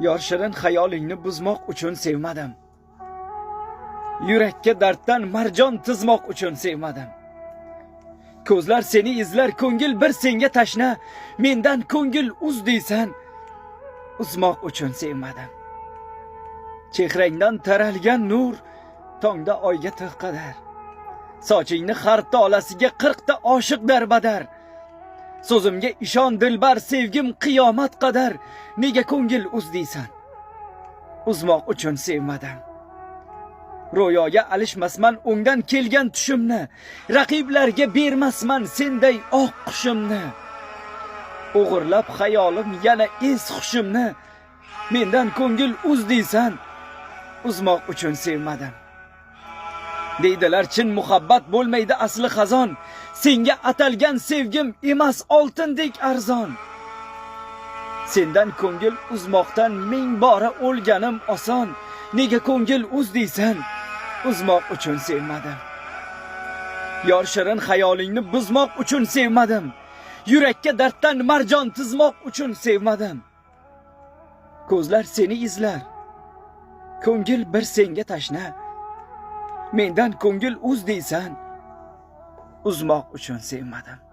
Yor shirin xayolingni buzmoq uchun sevmadim. Yurakka darddan marjon tizmoq uchun sevmadim. Ko'zlar seni izlar, ko'ngil bir senga tashna, mendan ko'ngil uz deysan, uzmoq uchun sevmadim. Chehrangdan taralgan nur tongda oyga tig' qadar. Sochingni har tolasiga 40 ta oshiq darbadar. So'zimga ishon dilbar, sevgim qiyomat qadar. Nega ko'ngil uz deysan, uzmoq uchun sevmadim. Ro'yoga alishmasman o'ngdan kelgan tushimni, raqiblarga bermasman senday oq qushimni. O'g'irlab xayolim yana es xushimni, mendan ko'ngil uz deysan, uzmoq uchun sevmadim. Deydilar chin muhabbat bo'lmaydi asli xazon, senga atalgan sevgim emas oltindek arzon. Sendan ko'ngil uzmoqdan ming bora o'lganim oson, nega ko'ngil uz deysan, uzmoq uchun sevmadim. Yor shirin xayolingni buzmoq uchun sevmadim. Yurakka darddan marjon tizmoq uchun sevmadim. Ko'zlar seni izlar, ko'ngil bir senga tashna, mendan ko'ngil uz deysan, uzmoq uchun sevmadim.